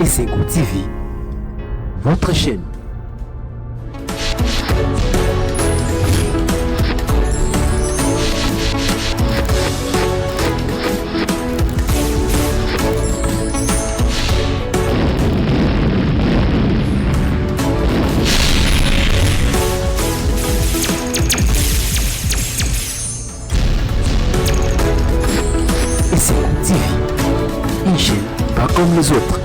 Essengo TV, votre chaîne. Essengo TV, une chaîne pas comme les autres.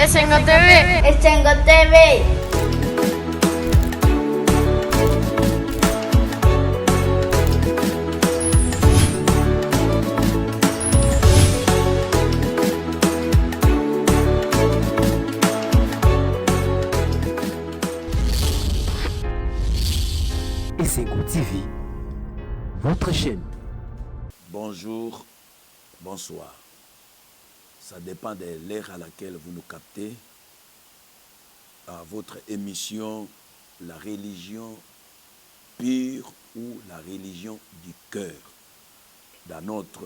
Essengo TV. Essengo TV. Essengo TV, votre chaîne. Bonjour, bonsoir. Ça dépend de l'heure à laquelle vous nous captez. À votre émission, la religion pure ou la religion du cœur. Dans notre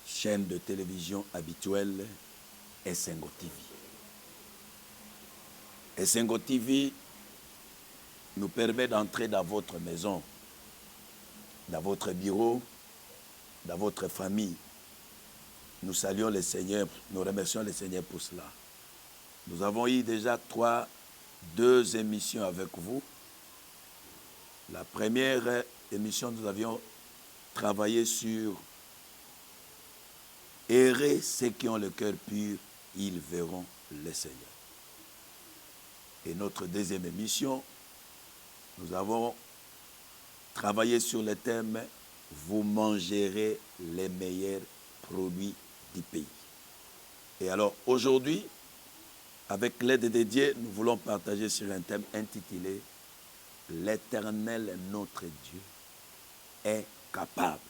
chaîne de télévision habituelle, Essengo TV. Essengo TV nous permet d'entrer dans votre maison, dans votre bureau, dans votre famille. Nous saluons le Seigneur, nous remercions le Seigneur pour cela. Nous avons eu déjà deux émissions avec vous. La première émission, nous avions travaillé sur « Errer ceux qui ont le cœur pur, ils verront le Seigneur ». Et notre deuxième émission, nous avons travaillé sur le thème « Vous mangerez les meilleurs produits du pays ». Et alors aujourd'hui, avec l'aide de Dieu, nous voulons partager sur un thème intitulé « L'Éternel notre Dieu est capable ».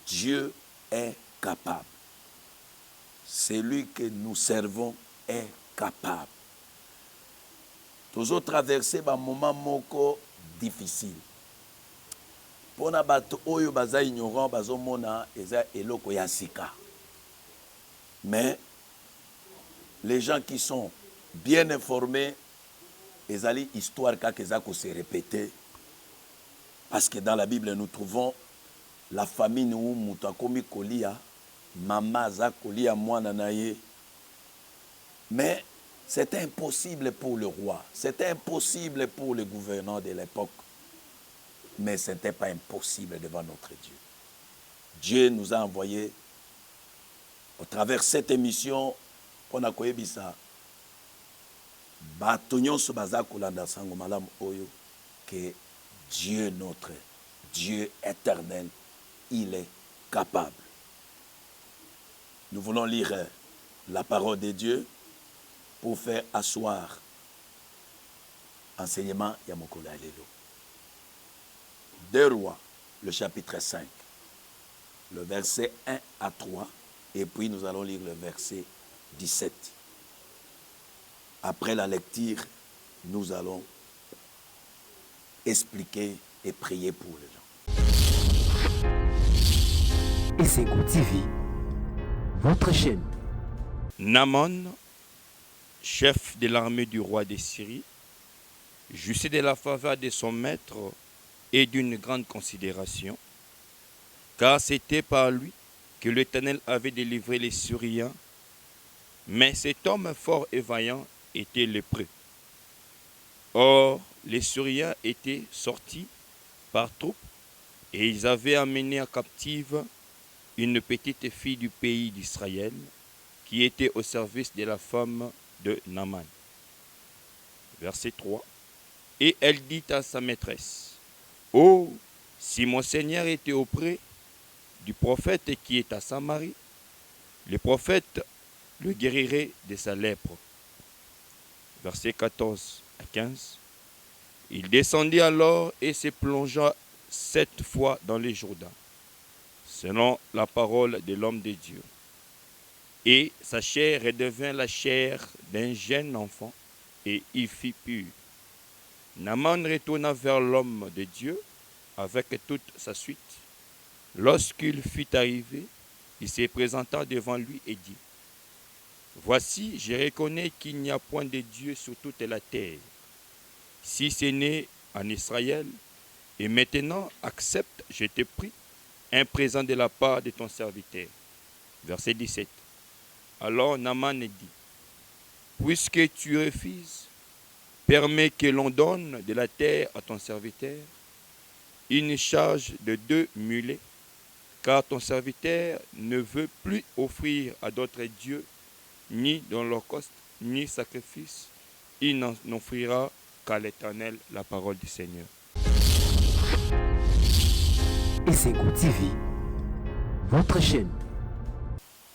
Dieu est capable. Celui que nous servons est capable. Toujours traverser un moment moko difficile. Pour na bato oyo baza ignorant bazomona eza eloko ya sika. Mais les gens qui sont bien informés, ezali histoire kaka eza ko se répéter. Parce que dans la Bible nous trouvons la famine où mutu akomi kolia, mama aza kolia mwana na ye. Mais c'était impossible pour le roi, c'était impossible pour le gouverneur de l'époque. Mais ce n'était pas impossible devant notre Dieu. Dieu nous a envoyé, au travers de cette émission, on a connu ça. Que Dieu notre, Dieu éternel, il est capable. Nous voulons lire la parole de Dieu pour faire asseoir enseignement Yamokolo Alelo. 2 Rois, le chapitre 5, le verset 1 à 3, et puis nous allons lire le verset 17. Après la lecture, nous allons expliquer et prier pour les gens. Essengo TV, votre chaîne. Naaman, chef de l'armée du roi de Syrie, jouissait de la faveur de son maître et d'une grande considération, car c'était par lui que l'Éternel avait délivré les Syriens, mais cet homme fort et vaillant était lépreux. Or, les Syriens étaient sortis par troupes et ils avaient amené en captive une petite fille du pays d'Israël qui était au service de la femme de Naaman. Verset 3. Et elle dit à sa maîtresse, « Oh, si mon Seigneur était auprès du prophète qui est à Samarie, le prophète le guérirait de sa lèpre. » Verset 14 à 15. Il descendit alors et se plongea 7 fois dans le Jourdain, selon la parole de l'homme de Dieu. Et sa chair redevint la chair d'un jeune enfant, et il fit pur. Naaman retourna vers l'homme de Dieu avec toute sa suite. Lorsqu'il fut arrivé, il se présenta devant lui et dit, voici, je reconnais qu'il n'y a point de Dieu sur toute la terre, si ce n'est en Israël, et maintenant accepte, je te prie, un présent de la part de ton serviteur. Verset 17. Alors Naaman dit, puisque tu refuses, permets que l'on donne de la terre à ton serviteur, une charge de 2 mulets, car ton serviteur ne veut plus offrir à d'autres dieux ni d'holocauste, ni sacrifice. Il n'en offrira qu'à l'Éternel la parole du Seigneur. Esego TV, votre chaîne.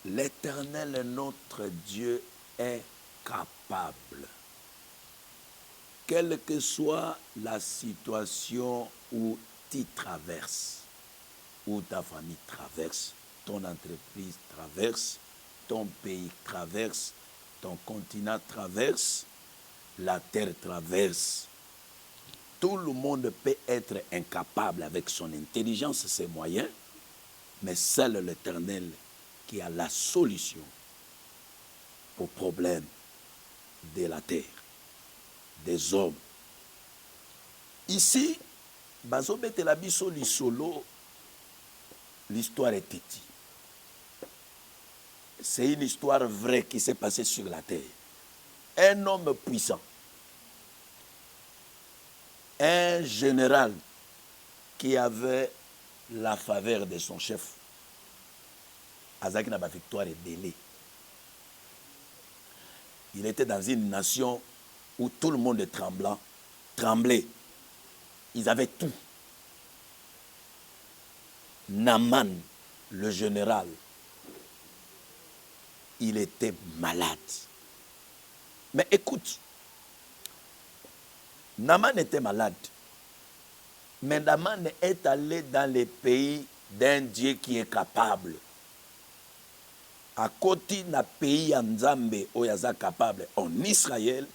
L'Éternel, notre Dieu, est capable. Quelle que soit la situation où tu traverses, où ta famille traverse, ton entreprise traverse, ton pays traverse, ton continent traverse, la terre traverse. Tout le monde peut être incapable avec son intelligence, ses moyens, mais seul l'Éternel qui a la solution aux problèmes de la terre, des hommes. Ici, bazobetela biso lisolo, l'histoire est petite. C'est une histoire vraie qui s'est passée sur la terre. Un homme puissant, un général qui avait la faveur de son chef, Azak n'a pas victoire et délai. Il était dans une nation où tout le monde tremblait. Ils avaient tout. Naaman, le général, il était malade. Mais écoute, Naaman était malade. Mais Naaman est allé dans les pays d'un Dieu qui est capable. À côté d'un pays en Nzambe oyaza capable en Israël,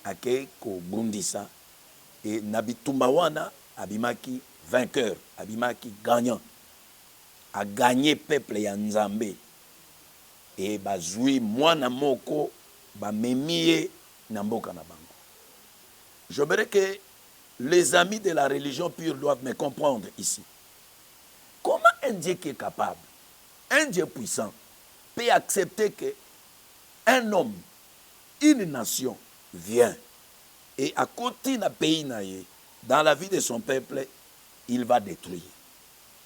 ake ko bundisa et Nabitumbawana abimaki vainqueur, abimaki gagnant, a gagné peuple ya Nzambe et bazui mwana moko ba memie na mboka na bango. Je voudrais que les amis de la religion pure doivent me comprendre ici. Comment un Dieu qui est capable, un Dieu puissant, peut accepter qu'un homme, une nation, vient et à côté d'un pays, dans la vie de son peuple, il va détruire.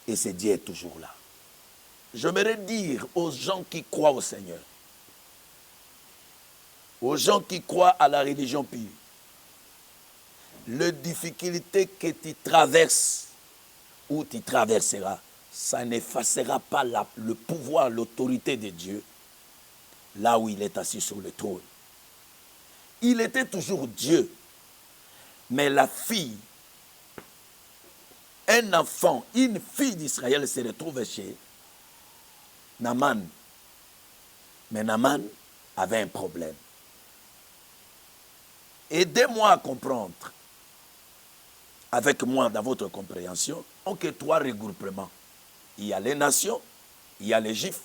Et ce Dieu est toujours là. J'aimerais dire aux gens qui croient au Seigneur, aux gens qui croient à la religion pure, les difficultés que tu traverses ou tu traverseras, ça n'effacera pas le pouvoir, l'autorité de Dieu, là où il est assis sur le trône. Il était toujours Dieu, mais la fille, un enfant, une fille d'Israël se retrouve chez Naaman. Mais Naaman avait un problème. Aidez-moi à comprendre, avec moi dans votre compréhension, on a 3 regroupements. Il y a les nations, il y a les Juifs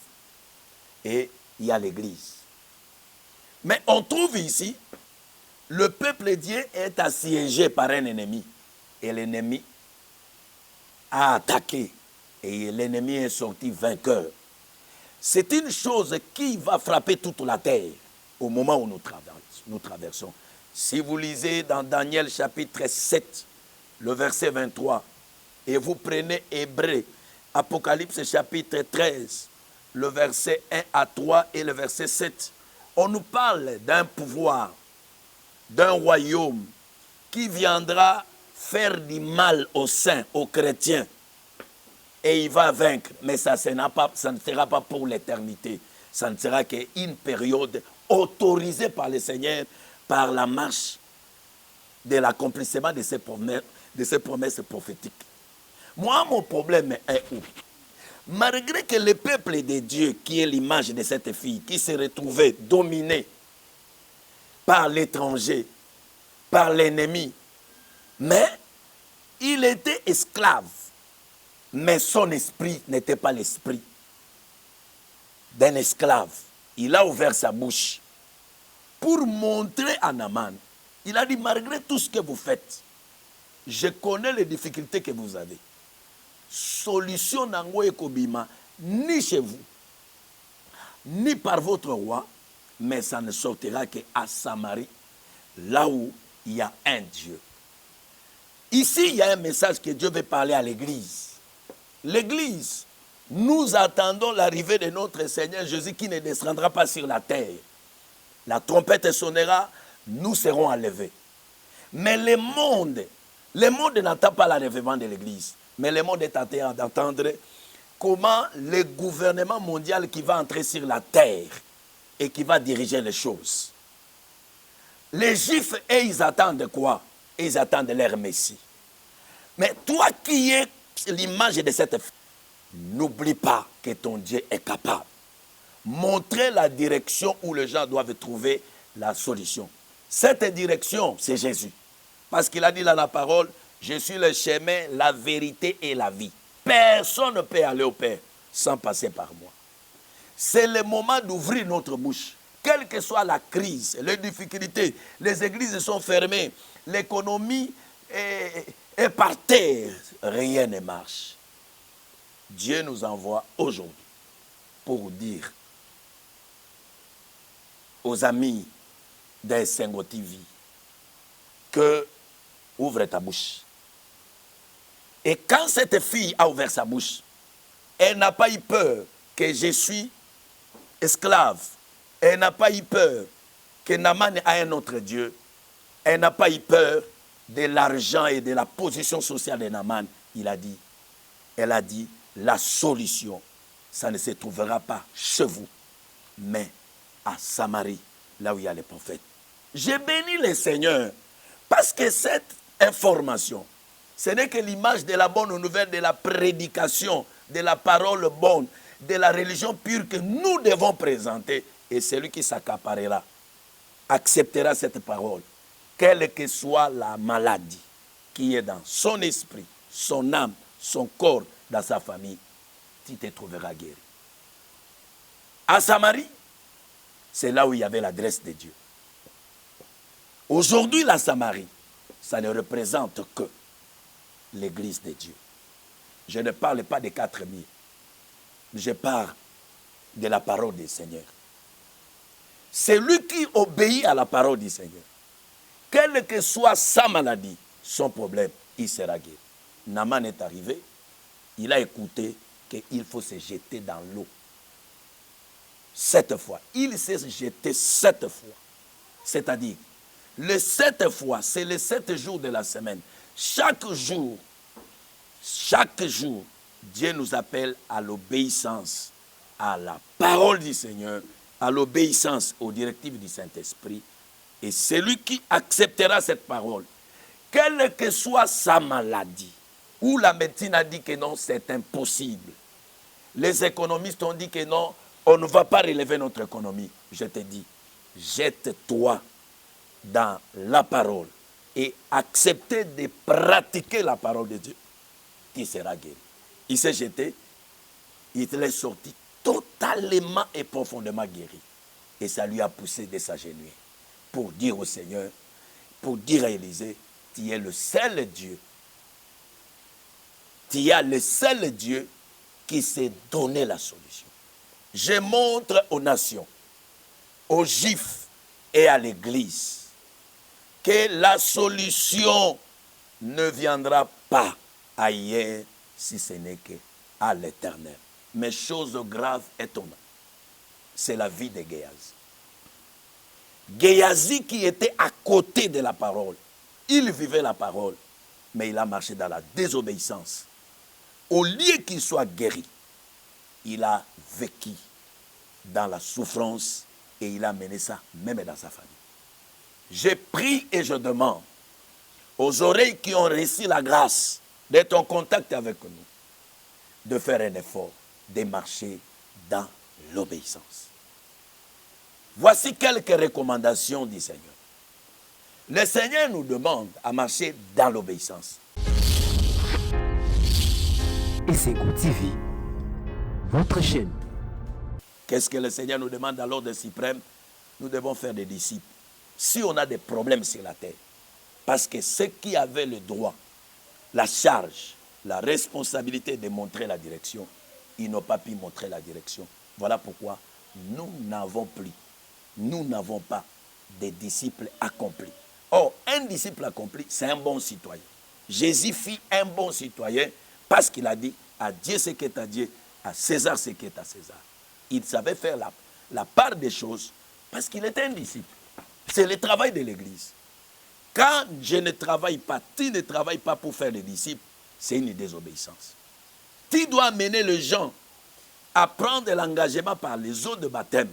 et il y a l'Église. Mais on trouve ici, le peuple de Dieu est assiégé par un ennemi. Et l'ennemi a attaqué. Et l'ennemi est sorti vainqueur. C'est une chose qui va frapper toute la terre au moment où nous traversons. Si vous lisez dans Daniel chapitre 7, le verset 23, et vous prenez Hébreu, Apocalypse chapitre 13, le verset 1 à 3 et le verset 7, on nous parle d'un pouvoir, d'un royaume qui viendra faire du mal aux saints, aux chrétiens, et il va vaincre, mais ça ne sera pas pour l'éternité, ça ne sera qu'une période autorisée par le Seigneur, par la marche de l'accomplissement de ces promesses prophétiques. Moi, mon problème est où? Malgré que le peuple de Dieu, qui est l'image de cette fille, qui s'est retrouvée dominée par l'étranger, par l'ennemi, mais il était esclave, mais son esprit n'était pas l'esprit d'un esclave. Il a ouvert sa bouche pour montrer à Naaman. Il a dit, malgré tout ce que vous faites, je connais les difficultés que vous avez. Solution nango ekobima, ni chez vous, ni par votre roi, mais ça ne sortira qu'à Samarie, là où il y a un Dieu. Ici, il y a un message que Dieu veut parler à l'Église. L'Église, nous attendons l'arrivée de notre Seigneur Jésus qui ne descendra pas sur la terre. La trompette sonnera, nous serons enlevés. Mais le monde n'attend pas l'enlèvement de l'Église. Mais le monde est en train d'entendre comment le gouvernement mondial qui va entrer sur la terre et qui va diriger les choses. Les Juifs, et ils attendent quoi? Ils attendent leur Messie. Mais toi qui es l'image de cette fille, n'oublie pas que ton Dieu est capable. Montrer la direction où les gens doivent trouver la solution. Cette direction, c'est Jésus. Parce qu'il a dit dans la parole, je suis le chemin, la vérité et la vie. Personne ne peut aller au Père sans passer par moi. C'est le moment d'ouvrir notre bouche. Quelle que soit la crise, les difficultés, les églises sont fermées, l'économie est par terre, rien ne marche. Dieu nous envoie aujourd'hui pour dire aux amis des Sengo TV que ouvre ta bouche. Et quand cette fille a ouvert sa bouche, elle n'a pas eu peur que je suis esclave. Elle n'a pas eu peur que Naaman a un autre Dieu. Elle n'a pas eu peur de l'argent et de la position sociale de Naaman. Elle a dit, la solution, ça ne se trouvera pas chez vous, mais à Samarie, là où il y a les prophètes. J'ai béni le Seigneur parce que cette information, ce n'est que l'image de la bonne nouvelle, de la prédication, de la parole bonne, de la religion pure que nous devons présenter. Et celui qui s'accaparera, acceptera cette parole, quelle que soit la maladie qui est dans son esprit, son âme, son corps, dans sa famille, tu te trouveras guéri. À Samarie, c'est là où il y avait l'adresse de Dieu. Aujourd'hui, la Samarie, ça ne représente que l'église de Dieu. Je ne parle pas des 4000. Je parle de la parole du Seigneur. Celui qui obéit à la parole du Seigneur, quelle que soit sa maladie, son problème, il sera guéri. Naaman est arrivé, il a écouté qu'il faut se jeter dans l'eau. 7 fois. Il s'est jeté 7 fois. C'est-à-dire, les 7 fois, c'est les 7 jours de la semaine. Chaque jour, Dieu nous appelle à l'obéissance à la parole du Seigneur, à l'obéissance aux directives du Saint-Esprit. Et celui qui acceptera cette parole, quelle que soit sa maladie, où la médecine a dit que non, c'est impossible. Les économistes ont dit que non, on ne va pas relever notre économie. Je te dis, jette-toi dans la parole et acceptez de pratiquer la parole de Dieu. Tu seras guéri. Il s'est jeté, il est sorti totalement et profondément guéri. Et ça lui a poussé de s'agenouiller pour dire au Seigneur, pour dire à Élisée, tu es le seul Dieu. Tu as le seul Dieu qui s'est donné la solution. Je montre aux nations, aux Juifs et à l'Église que la solution ne viendra pas ailleurs si ce n'est qu'à l'Éternel. Mais chose grave étonnante, c'est la vie de Géhazi. Géhazi qui était à côté de la parole, il vivait la parole, mais il a marché dans la désobéissance. Au lieu qu'il soit guéri, il a vécu dans la souffrance et il a mené ça même dans sa famille. Je prie et je demande aux oreilles qui ont reçu la grâce d'être en contact avec nous, de faire un effort, de marcher dans l'obéissance. Voici quelques recommandations du Seigneur. Le Seigneur nous demande à marcher dans l'obéissance. Et Sengo TV, votre chaîne. Qu'est-ce que le Seigneur nous demande à l'ordre suprême? Nous devons faire des disciples. Si on a des problèmes sur la terre, parce que ceux qui avaient le droit, la charge, la responsabilité de montrer la direction, ils n'ont pas pu montrer la direction. Voilà pourquoi nous n'avons pas des disciples accomplis. Or, un disciple accompli, c'est un bon citoyen. Jésus fit un bon citoyen parce qu'il a dit à Dieu ce qui est à Dieu, à César ce qui est à César. Il savait faire la part des choses parce qu'il était un disciple. C'est le travail de l'Église. Quand je ne travaille pas, tu ne travailles pas pour faire des disciples, c'est une désobéissance. Tu dois amener les gens à prendre l'engagement par les eaux de baptême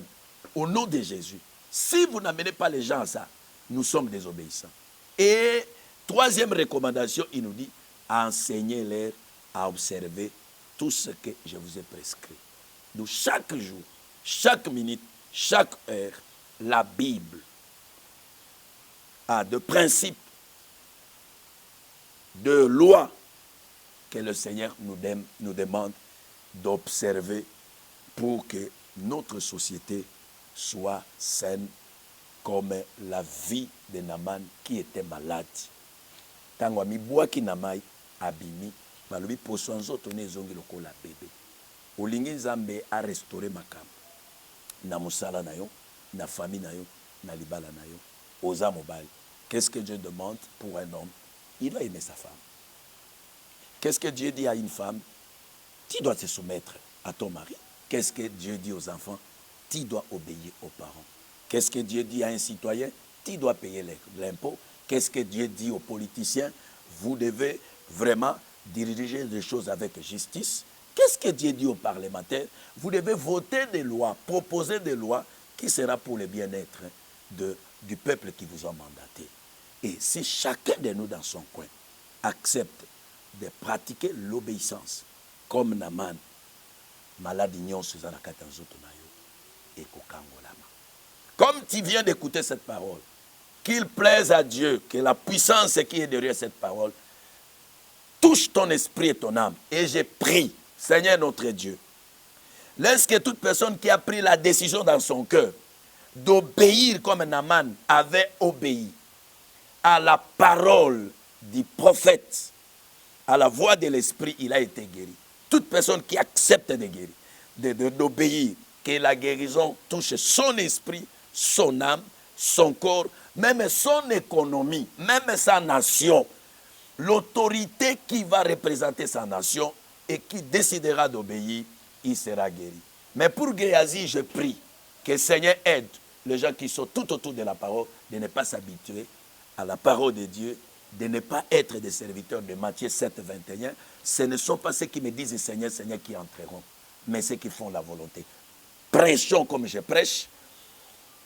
au nom de Jésus. Si vous n'amenez pas les gens à ça, nous sommes désobéissants. Et troisième recommandation, il nous dit, enseignez-leur à observer tout ce que je vous ai prescrit. Donc chaque jour, chaque minute, chaque heure, la Bible a de principes, de lois que le Seigneur nous demande d'observer pour que notre société soit saine comme la vie de Naman qui était malade. Tango ami boaki namai abimi balobi poso nzoto ne zongi lokola bébé. Olingi Nzambe a restaurer makambo. Na musala na yo, na famille na yo, na libala na yo, oza mobali. Qu'est-ce que Dieu demande pour un homme? Il doit aimer sa femme. Qu'est-ce que Dieu dit à une femme? Tu dois te soumettre à ton mari. Qu'est-ce que Dieu dit aux enfants? Tu dois obéir aux parents. Qu'est-ce que Dieu dit à un citoyen? Tu dois payer l'impôt. Qu'est-ce que Dieu dit aux politiciens? Vous devez vraiment diriger les choses avec justice. Qu'est-ce que Dieu dit aux parlementaires? Vous devez voter des lois, proposer des lois qui sera pour le bien-être du peuple qui vous a mandaté. Et si chacun de nous dans son coin accepte de pratiquer l'obéissance, comme Naman, malade nyonso za na kati nzoto na yo, ekokangolama. Comme tu viens d'écouter cette parole, qu'il plaise à Dieu, que la puissance qui est derrière cette parole touche ton esprit et ton âme. Et je prie, Seigneur notre Dieu, laisse que toute personne qui a pris la décision dans son cœur d'obéir comme Naman avait obéi à la parole du prophète, à la voix de l'esprit, il a été guéri. Toute personne qui accepte de guérir, d'obéir, que la guérison touche son esprit, son âme, son corps, même son économie, même sa nation, l'autorité qui va représenter sa nation et qui décidera d'obéir, il sera guéri. Mais pour Géasi, je prie que le Seigneur aide les gens qui sont tout autour de la parole de ne pas s'habituer à la parole de Dieu, de ne pas être des serviteurs de Matthieu 7, 21. Ce ne sont pas ceux qui me disent Seigneur, Seigneur qui entreront, mais ceux qui font la volonté. Prêchons comme je prêche,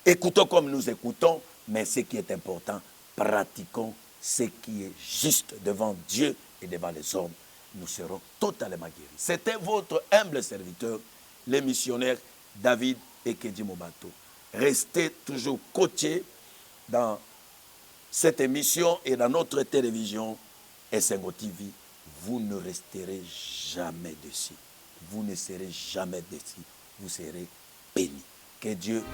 écoutons comme nous écoutons, mais ce qui est important, pratiquons ce qui est juste devant Dieu et devant les hommes. Nous serons totalement guéris. C'était votre humble serviteur, le missionnaire David Ekedi Mobato. Restez toujours coachés dans cette émission et dans notre télévision Essengo TV. Vous ne resterez jamais dessus. Vous ne serez jamais dessus. Vous serez bénis. Que Dieu